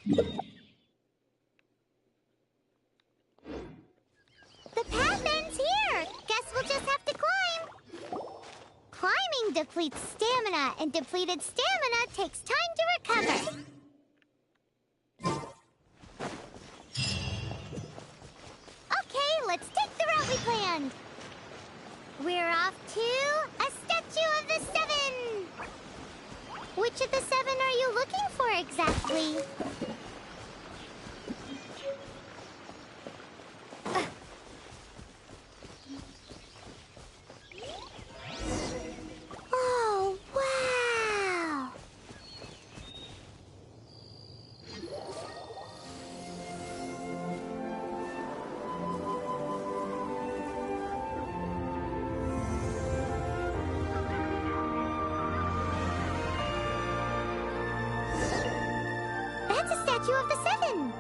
The path ends here! Guess we'll just have to climb! Climbing depletes stamina, and depleted stamina takes time to recover. Okay, let's take the route we planned. We're off to a statue of the Seven! Which of the seven are you looking for exactly? Oh, wow! That's a statue of the Seven!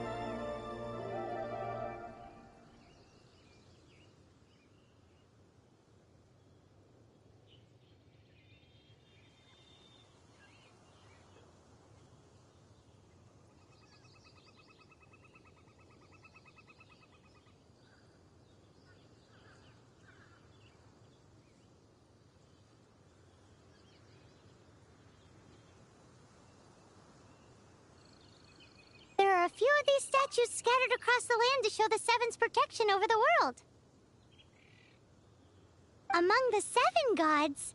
There are a few of these statues scattered across the land to show the Seven's protection over the world. Among the seven gods,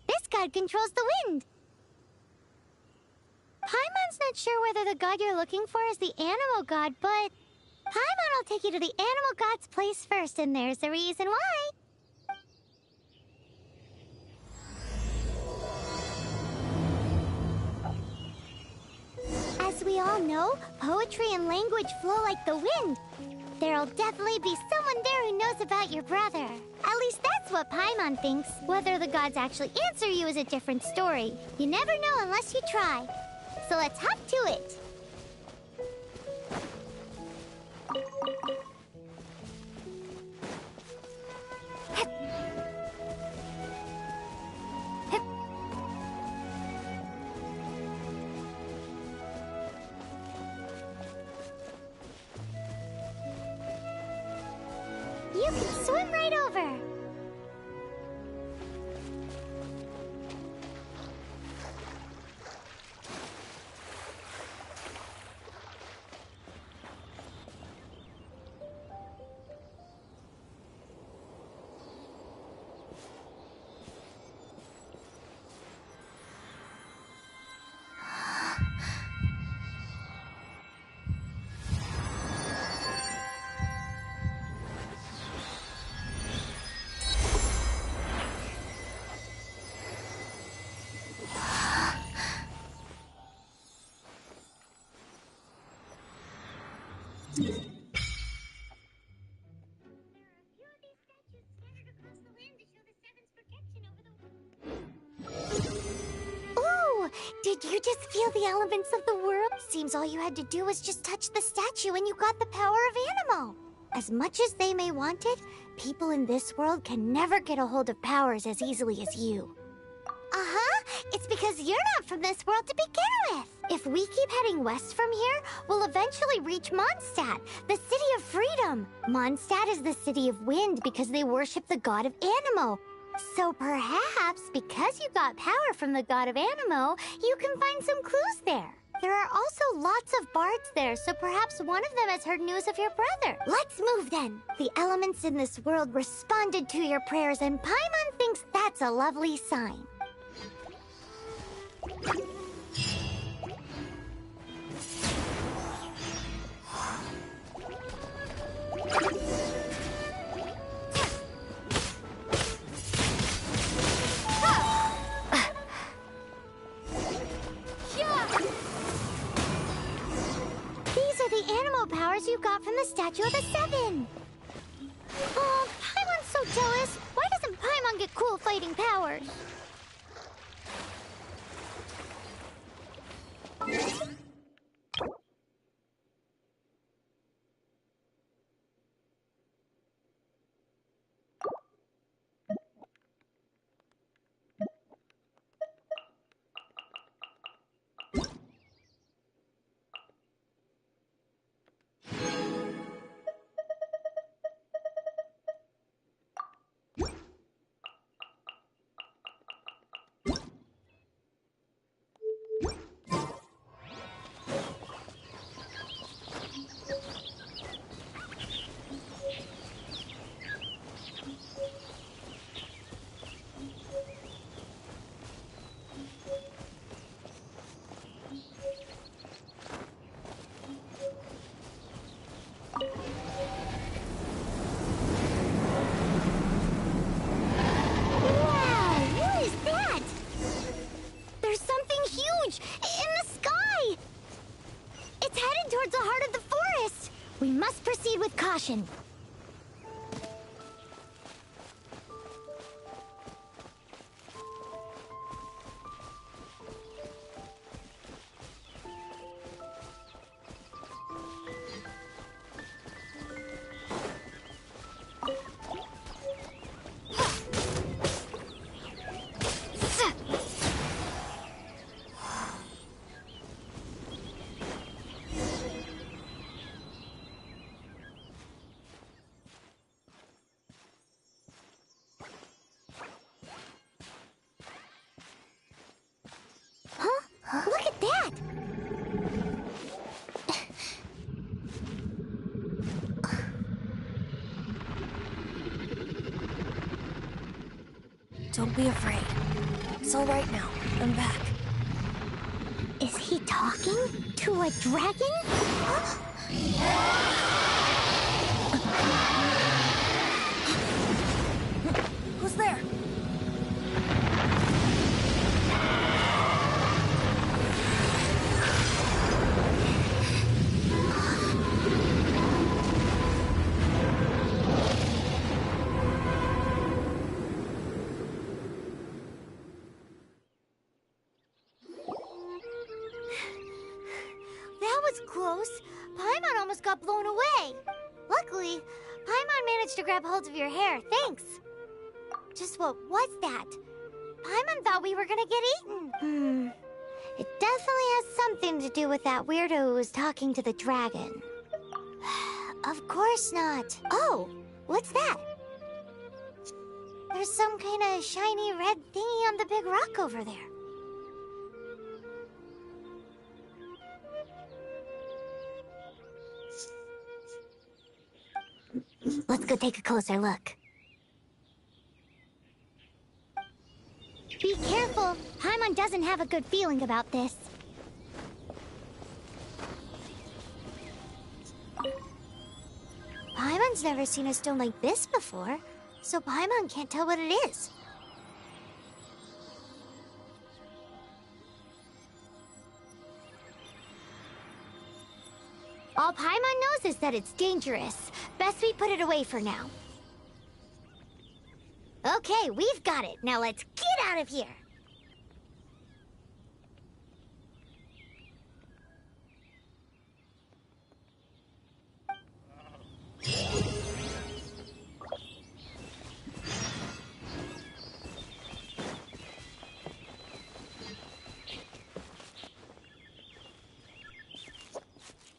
this god controls the wind. Paimon's not sure whether the god you're looking for is the animal god, but Paimon will take you to the animal god's place first, and there's the reason why. As we all know, poetry and language flow like the wind. There'll definitely be someone there who knows about your brother. At least that's what Paimon thinks. Whether the gods actually answer you is a different story. You never know unless you try. So let's hop to it. You can swim right over. Ooh, did you just feel the elements of the world? Seems all you had to do was just touch the statue and you got the power of animal. As much as they may want it, people in this world can never get a hold of powers as easily as you. Uh-huh. It's because you're not from this world to begin with. If we keep heading west from here, we'll eventually reach Mondstadt, the city of freedom. Mondstadt is the city of wind because they worship the god of Anemo. So perhaps, because you got power from the god of Anemo, you can find some clues there. There are also lots of bards there, so perhaps one of them has heard news of your brother. Let's move then. The elements in this world responded to your prayers, and Paimon thinks that's a lovely sign. These are the animal powers you got from the Statue of the Seven. Oh, Paimon's so jealous. Why doesn't Paimon get cool fighting powers? We must proceed with caution. Look at that! Don't be afraid. It's all right now. I'm back. Is he talking to a dragon? Who's there? That was close. Paimon almost got blown away. Luckily, Paimon managed to grab hold of your hair. Thanks. Just what was that? Paimon thought we were gonna get eaten. It definitely has something to do with that weirdo who was talking to the dragon. Of course not. Oh, what's that? There's some kind of shiny red thingy on the big rock over there. Let's go take a closer look. Be careful! Paimon doesn't have a good feeling about this. Paimon's never seen a stone like this before, so Paimon can't tell what it is. All Paimon knows is that it's dangerous. Best we put it away for now. Okay, we've got it. Now let's get out of here.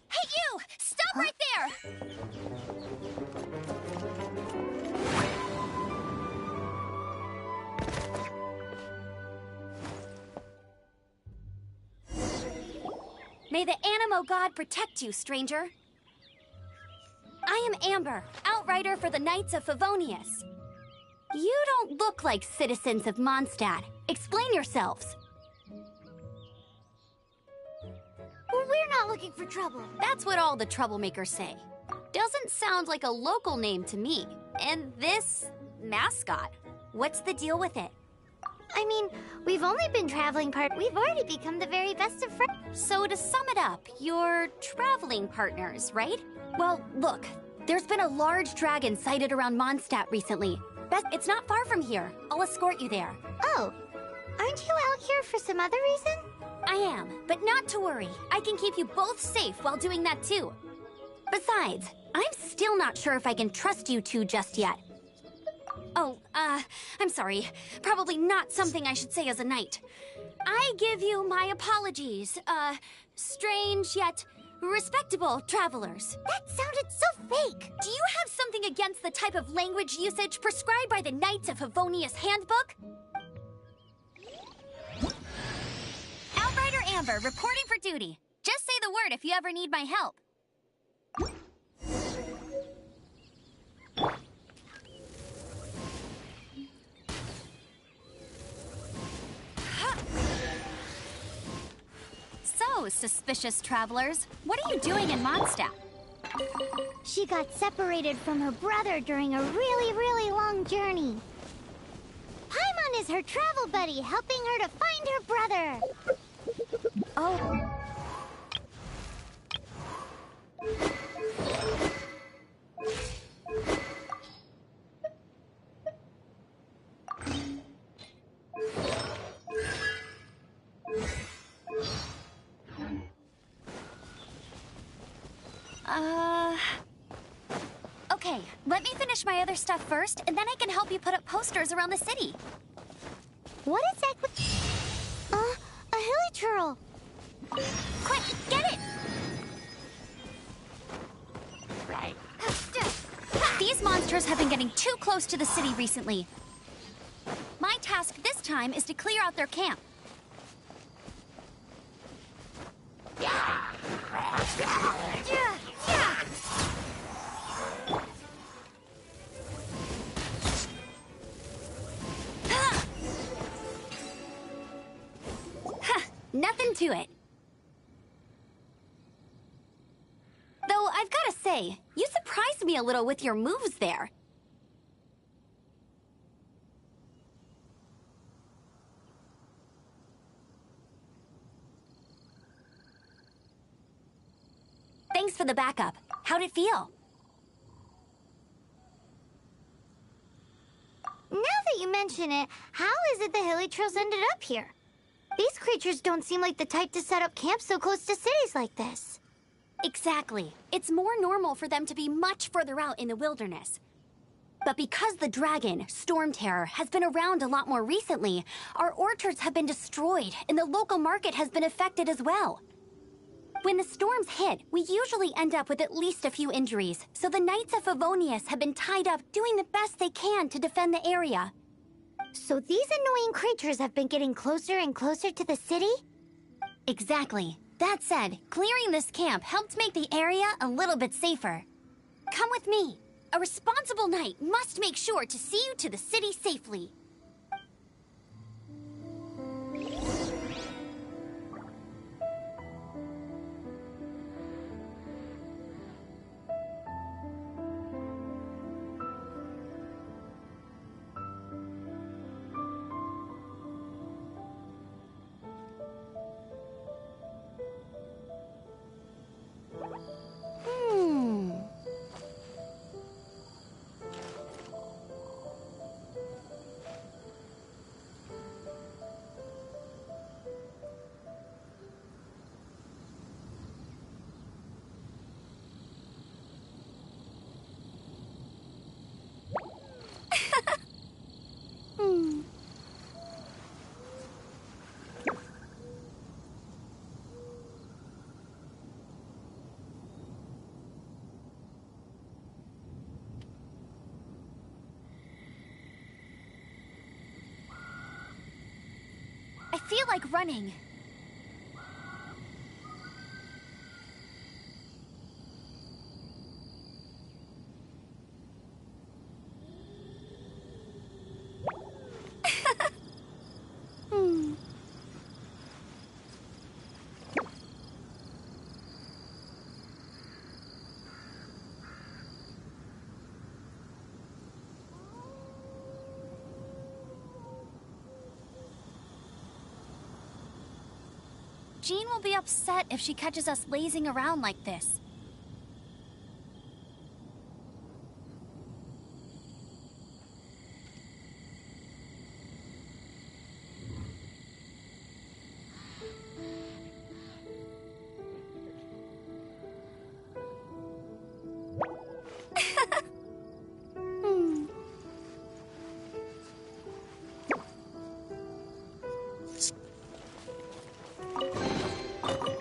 Hey, you! Stop right there! May the Animo God protect you, stranger. I am Amber, outrider for the Knights of Favonius. You don't look like citizens of Mondstadt. Explain yourselves. We're not looking for trouble. That's what all the troublemakers say. Doesn't sound like a local name to me. And this mascot, what's the deal with it? I mean, we've only been traveling we've already become the very best of friends. So to sum it up, you're traveling partners, right? Well, look, there's been a large dragon sighted around Mondstadt recently. It's not far from here. I'll escort you there. Oh, aren't you out here for some other reason? I am, but not to worry. I can keep you both safe while doing that too. Besides, I'm still not sure if I can trust you two just yet. Oh, I'm sorry. Probably not something I should say as a knight. I give you my apologies, strange yet respectable travelers. That sounded so fake. Do you have something against the type of language usage prescribed by the Knights of Favonius Handbook? Outrider Amber, reporting for duty. Just say the word if you ever need my help. So, suspicious travelers, what are you doing in Mondstadt? She got separated from her brother during a really, really long journey. Paimon is her travel buddy, helping her to find her brother. Oh. Okay, let me finish my other stuff first, and then I can help you put up posters around the city. What exactly? A hilichurl. Quick, get it! These monsters have been getting too close to the city recently. My task this time is to clear out their camp. Nothing to it. Though I've got to say, you surprised me a little with your moves there. Thanks for the backup. How'd it feel? Now that you mention it, how is it the hilichurls ended up here? These creatures don't seem like the type to set up camp so close to cities like this. Exactly. It's more normal for them to be much further out in the wilderness. But because the dragon, Storm Terror, has been around a lot more recently, our orchards have been destroyed and the local market has been affected as well. When the storms hit, we usually end up with at least a few injuries, so the Knights of Favonius have been tied up doing the best they can to defend the area. So these annoying creatures have been getting closer and closer to the city? Exactly. That said, clearing this camp helped make the area a little bit safer. Come with me. A responsible knight must make sure to see you to the city safely. I feel like running. Jean will be upset if she catches us lazing around like this.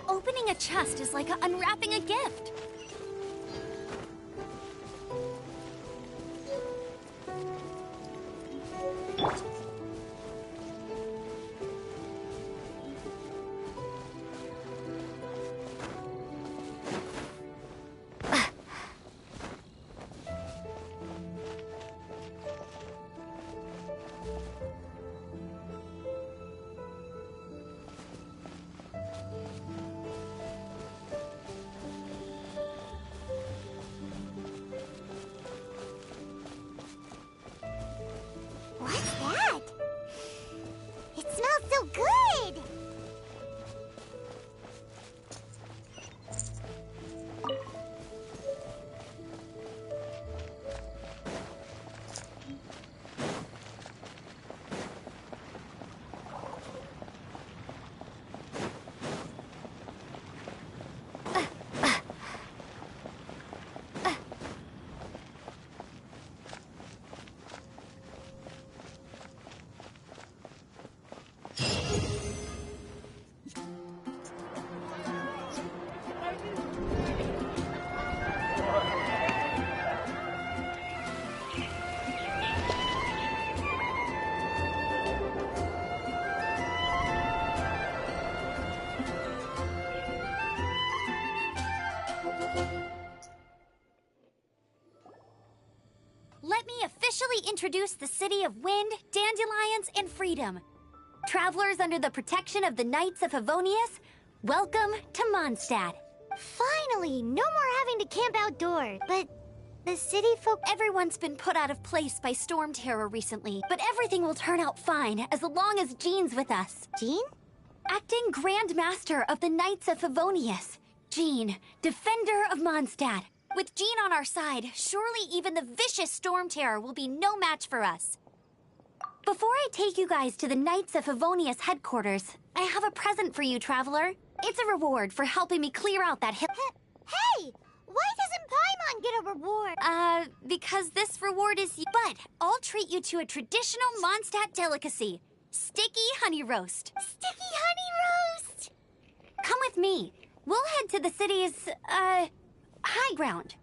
Opening a chest is like unwrapping a gift. introduce the city of wind, dandelions, and freedom. Travelers under the protection of the Knights of Favonius, welcome to Mondstadt. Finally, no more having to camp outdoors. But the city folk... Everyone's been put out of place by storm terror recently, but everything will turn out fine as long as Jean's with us. Jean? Acting Grand Master of the Knights of Favonius. Jean, Defender of Mondstadt. With Jean on our side, surely even the vicious storm terror will be no match for us. Before I take you guys to the Knights of Favonius headquarters, I have a present for you, Traveler. It's a reward for helping me clear out that Hey! Why doesn't Paimon get a reward? Because this reward is... But I'll treat you to a traditional Mondstadt delicacy. Sticky honey roast. Sticky honey roast! Come with me. We'll head to the city's, high ground.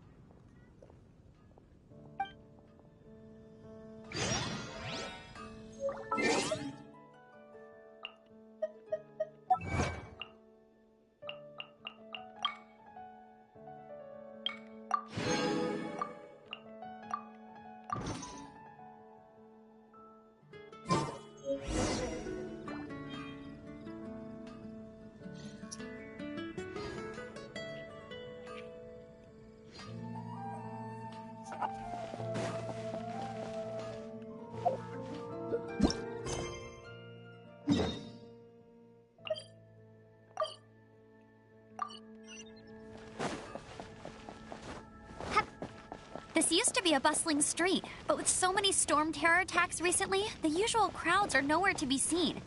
This used to be a bustling street, but with so many storm terror attacks recently, the usual crowds are nowhere to be seen.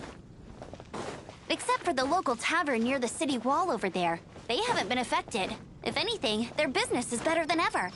Except for the local tavern near the city wall over there. They haven't been affected. If anything, their business is better than ever.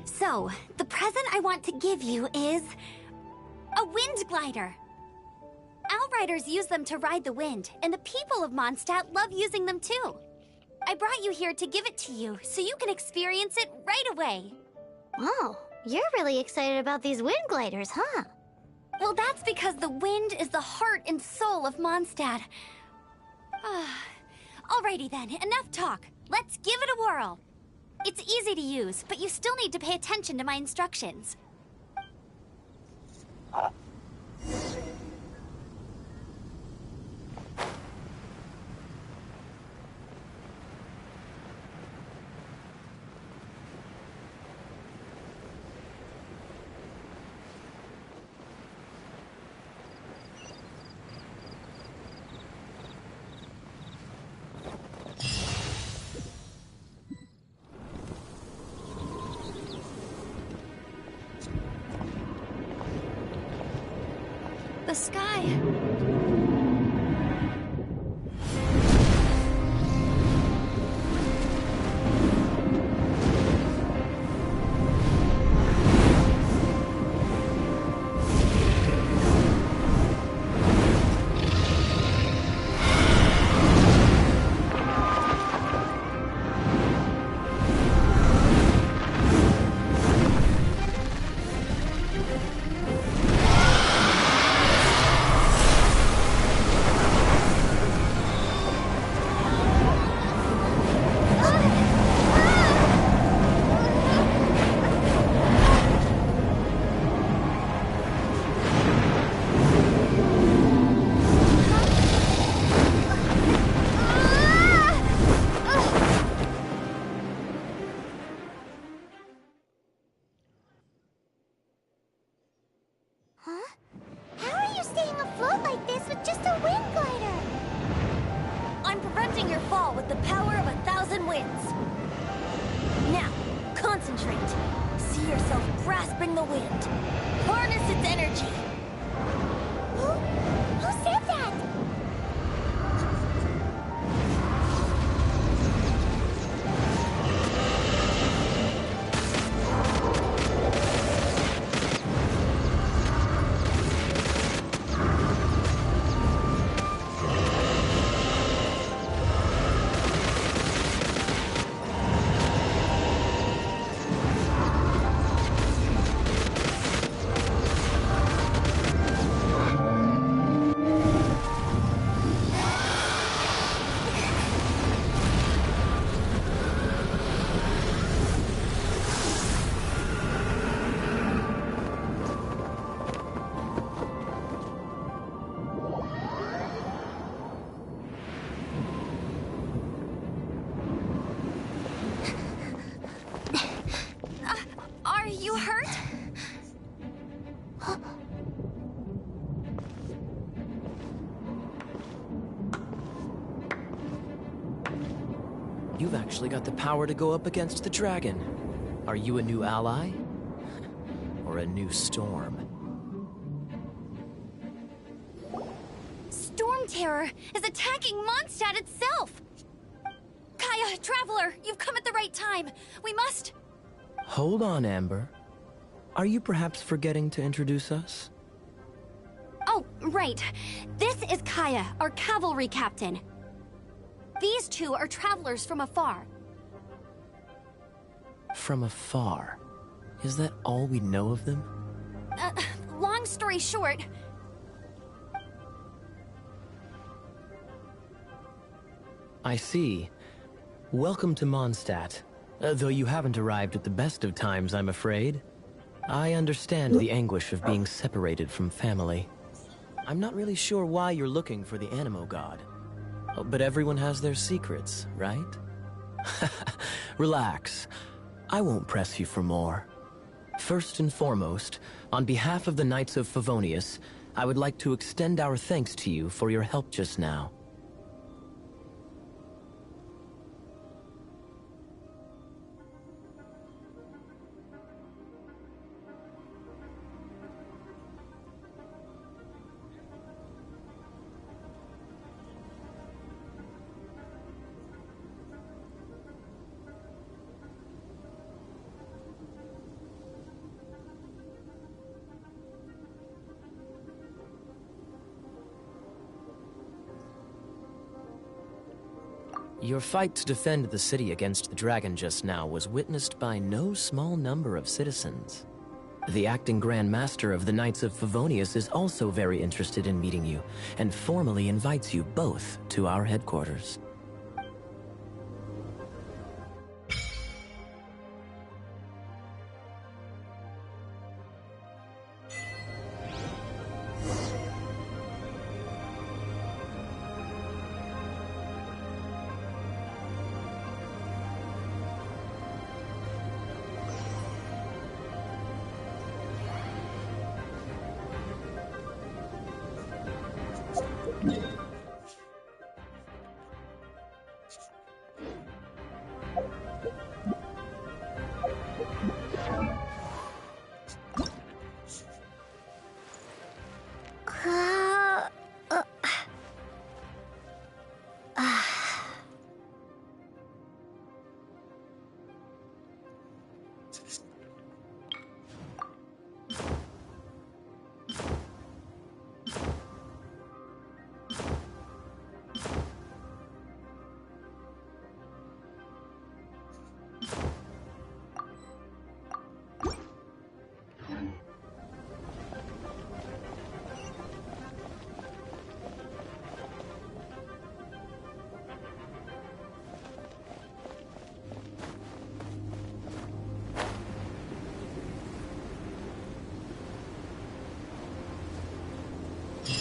So, the present I want to give you is... a wind glider. Outriders use them to ride the wind, and the people of Mondstadt love using them too. I brought you here to give it to you, so you can experience it right away. Oh, you're really excited about these wind gliders, huh? Well, that's because the wind is the heart and soul of Mondstadt. Alrighty then, enough talk. Let's give it a whirl. It's easy to use, but you still need to pay attention to my instructions. The sky... Huh? How are you staying afloat like this with just a wind glider? I'm preventing your fall with the power of 1,000 winds. Now, concentrate. See yourself grasping the wind. Harness its energy. Who said that? Are you hurt? You've actually got the power to go up against the dragon. Are you a new ally? Or a new storm? Storm Terror is attacking Mondstadt itself! Kaya, Traveler, you've come at the right time. We must... Hold on, Amber. Are you perhaps forgetting to introduce us? Oh, right. This is Kaya, our cavalry captain. These two are travelers from afar. From afar? Is that all we know of them? Long story short... I see. Welcome to Mondstadt. Though you haven't arrived at the best of times, I'm afraid. I understand the anguish of being separated from family. I'm not really sure why you're looking for the Animo God. Oh, but everyone has their secrets, right? Relax. I won't press you for more. First and foremost, on behalf of the Knights of Favonius, I would like to extend our thanks to you for your help just now. Your fight to defend the city against the dragon just now was witnessed by no small number of citizens. The acting Grand Master of the Knights of Favonius is also very interested in meeting you, and formally invites you both to our headquarters.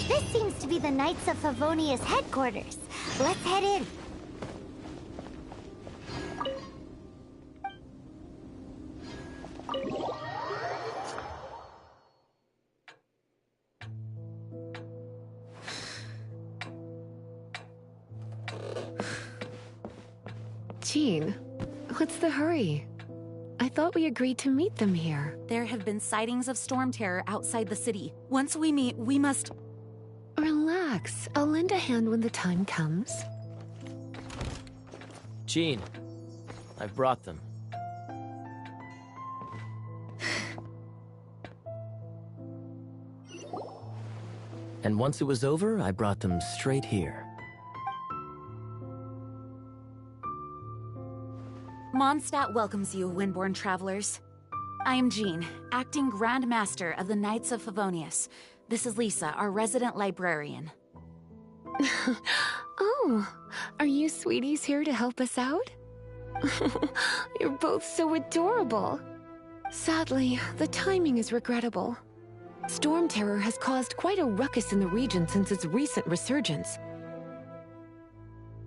This seems to be the Knights of Favonius headquarters. Let's head in. Jean, what's the hurry? I thought we agreed to meet them here. There have been sightings of storm terror outside the city. Once we meet, we must... Relax. I'll lend a hand when the time comes. Jean, I've brought them. And once it was over, I brought them straight here. Mondstadt welcomes you, Windborn travelers. I am Jean, acting Grand Master of the Knights of Favonius. This is Lisa, our resident librarian. Oh, are you sweeties here to help us out? You're both so adorable. Sadly, the timing is regrettable. Storm terror has caused quite a ruckus in the region since its recent resurgence.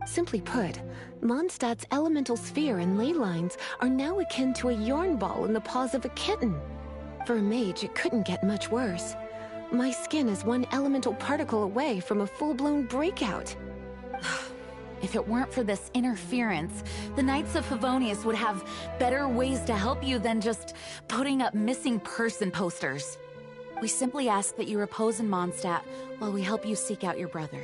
Simply put, Mondstadt's elemental sphere and ley lines are now akin to a yarn ball in the paws of a kitten. For a mage, it couldn't get much worse. My skin is one elemental particle away from a full-blown breakout. If it weren't for this interference, the Knights of Favonius would have better ways to help you than just putting up missing person posters. We simply ask that you repose in Mondstadt while we help you seek out your brother.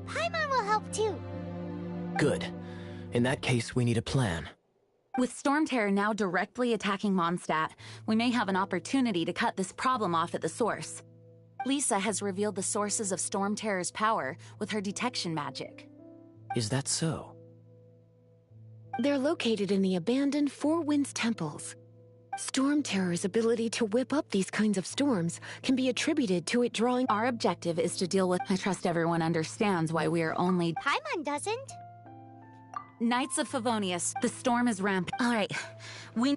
Paimon will help too. Good. In that case, we need a plan. With Storm Terror now directly attacking Mondstadt, we may have an opportunity to cut this problem off at the source. Lisa has revealed the sources of Storm Terror's power with her detection magic. Is that so? They're located in the abandoned Four Winds temples. Storm Terror's ability to whip up these kinds of storms can be attributed to it drawing... Our objective is to deal with... I trust everyone understands why we are only... Paimon doesn't. Knights of Favonius, the storm is rampant. All right, we...